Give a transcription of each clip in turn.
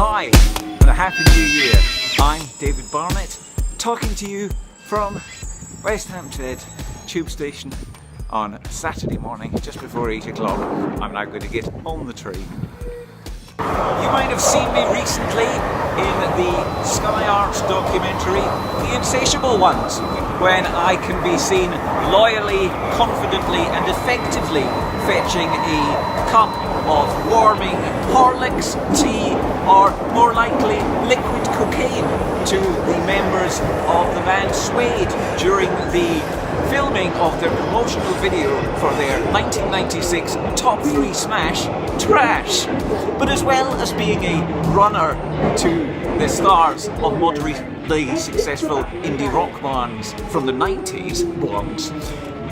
Hi, and a Happy New Year. I'm David Barnett, talking to you from West Hampstead Tube Station on a Saturday morning, just before 8 o'clock. I'm now going to get on the train. You might have seen me recently in the Sky Arts documentary, The Insatiable Ones, when I can be seen loyally, confidently and effectively fetching a cup of warming Horlicks, tea, or more likely liquid cocaine to the members of the band Suede during the filming of their promotional video for their 1996 top 3 smash, Trash, but as well as being a runner to the stars of moderately successful indie rock bands from the 90s, Blondes,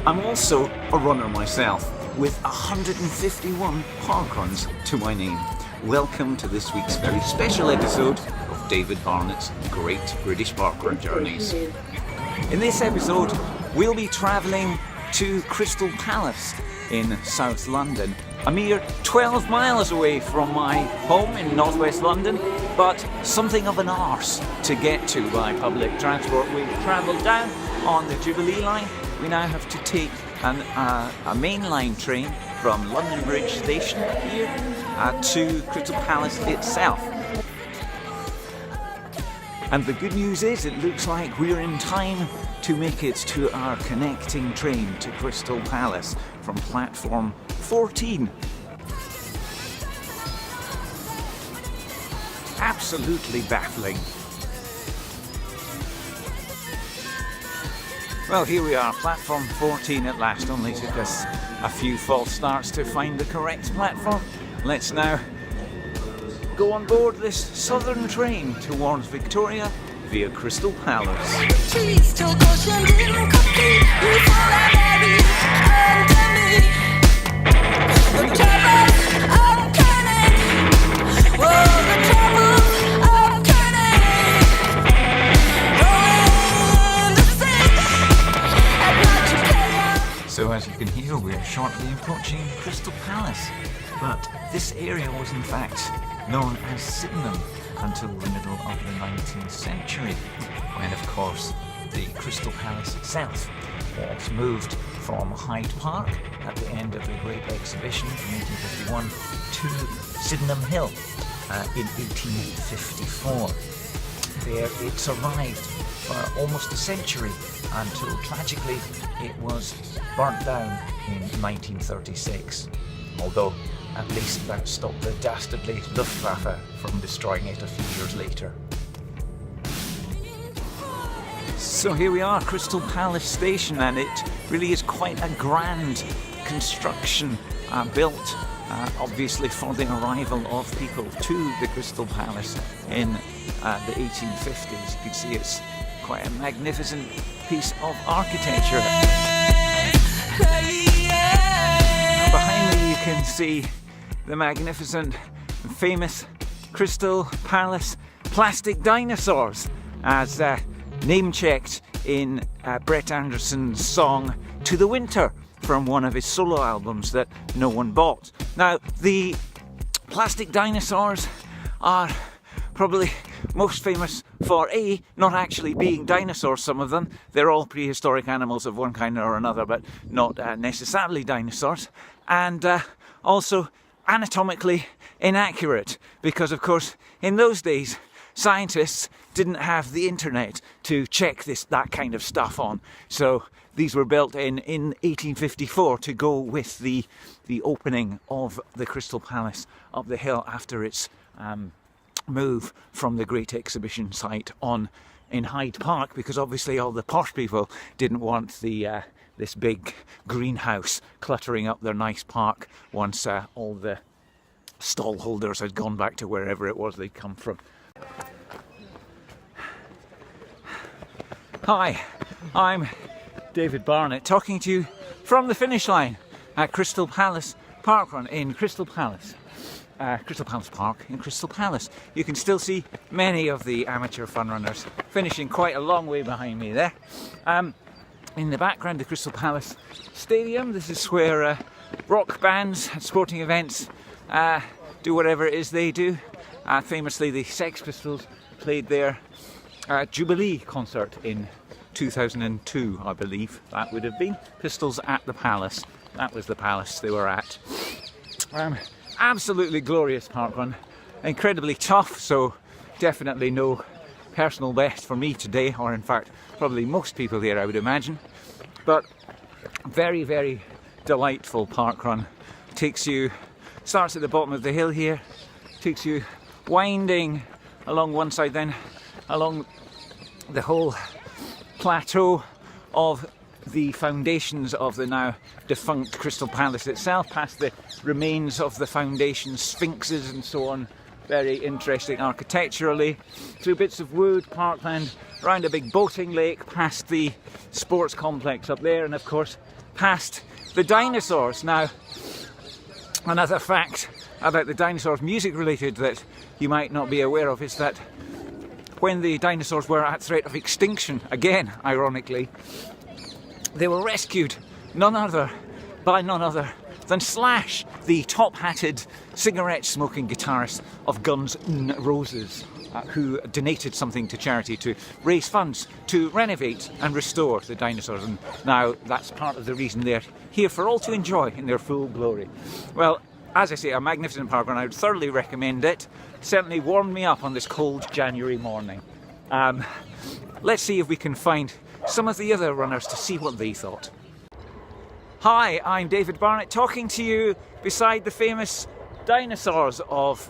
I'm also a runner myself, with 151 parkruns to my name. Welcome to this week's very special episode of David Barnett's Great British Parkrun Journeys. In this episode, we'll be travelling to Crystal Palace in South London, a mere 12 miles away from my home in northwest London, but something of an arse to get to by public transport. We've travelled down on the Jubilee line. We now have to take a mainline train from London Bridge Station here to Crystal Palace itself. And the good news is, it looks like we're in time to make it to our connecting train to Crystal Palace from platform 14. Absolutely baffling. Well, here we are, platform 14 at last. Only took us a few false starts to find the correct platform. Let's now go on board this southern train towards Victoria via Crystal Palace. So as you can hear, we're shortly approaching Crystal Palace, but this area was in fact known as Sydenham until the middle of the 19th century, when of course the Crystal Palace itself was moved from Hyde Park at the end of the Great Exhibition from 1851 to Sydenham Hill in 1854. There it survived for almost a century until tragically it was burnt down in 1936, although at least that stopped the dastardly Luftwaffe from destroying it a few years later. So here we are, Crystal Palace Station, and it really is quite a grand construction built obviously for the arrival of people to the Crystal Palace in the 1850s. You can see it's quite a magnificent piece of architecture. Now behind me you can see the magnificent and famous Crystal Palace plastic dinosaurs, as name-checked in Brett Anderson's song To the Winter from one of his solo albums that no one bought. Now, the plastic dinosaurs are probably most famous for not actually being dinosaurs, some of them. They're all prehistoric animals of one kind or another, but not necessarily dinosaurs. And also anatomically inaccurate, because of course in those days scientists didn't have the internet to check that kind of stuff on. So these were built in 1854 to go with the opening of the Crystal Palace up the hill after its move from the Great Exhibition site on in Hyde Park, because obviously all the posh people didn't want this big greenhouse cluttering up their nice park once all the stall holders had gone back to wherever it was they'd come from. Hi, I'm David Barnett, talking to you from the finish line at Crystal Palace Parkrun in Crystal Palace. Crystal Palace Park in Crystal Palace. You can still see many of the amateur fun runners finishing quite a long way behind me there. In the background, the Crystal Palace Stadium. This is where rock bands at sporting events do whatever it is they do. Famously, the Sex Pistols played their Jubilee concert in 2002, I believe that would have been. Pistols at the Palace. That was the palace they were at. Absolutely glorious parkrun. Incredibly tough, so definitely no personal best for me today, or in fact probably most people here I would imagine. But very, very delightful parkrun. Starts at the bottom of the hill here, takes you winding along one side, then along the whole plateau of the foundations of the now defunct Crystal Palace itself, past the remains of the foundation sphinxes and so on. Very interesting architecturally, through bits of wood, parkland, round a big boating lake, past the sports complex up there, and of course past the dinosaurs. Now, another fact about the dinosaurs, music related, that you might not be aware of is that when the dinosaurs were at threat of extinction, again ironically, they were rescued by none other than Slash, the top-hatted, cigarette-smoking guitarist of Guns N' Roses, who donated something to charity to raise funds to renovate and restore the dinosaurs. And now that's part of the reason they're here for all to enjoy in their full glory. Well, as I say, a magnificent parkrun. I would thoroughly recommend it. Certainly warmed me up on this cold January morning. Let's see if we can find some of the other runners to see what they thought. Hi, I'm David Barnett, talking to you beside the famous dinosaurs of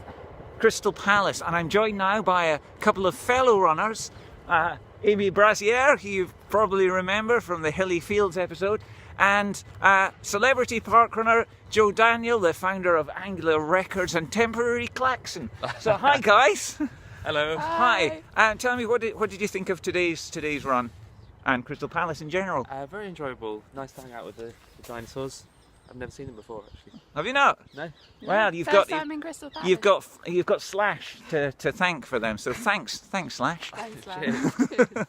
Crystal Palace, and I'm joined now by a couple of fellow runners, Amy Brazier, who you probably remember from the Hilly Fields episode, and celebrity parkrunner Joe Daniel, the founder of Angular Records and Temporary Klaxon. So hi guys. Hello. Hi. Tell me, what did you think of today's run and Crystal Palace in general? Very enjoyable. Nice to hang out with the dinosaurs. I've never seen them before, actually. Have you not? No. Well, First time in Crystal Palace. You've got Slash to thank for them. So thanks Slash. Thanks, Cheers.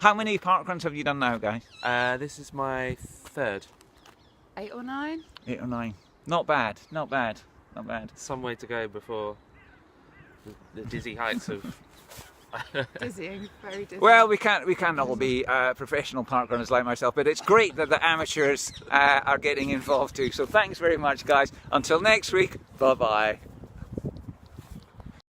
How many parkruns have you done now, guys? This is my third. 8 or 9? 8 or 9. Not bad. Some way to go before the dizzy heights of. Dizzying, very dizzying. Well, we can't all be professional parkrunners like myself, but it's great that the amateurs are getting involved too. So thanks very much, guys. Until next week, bye bye.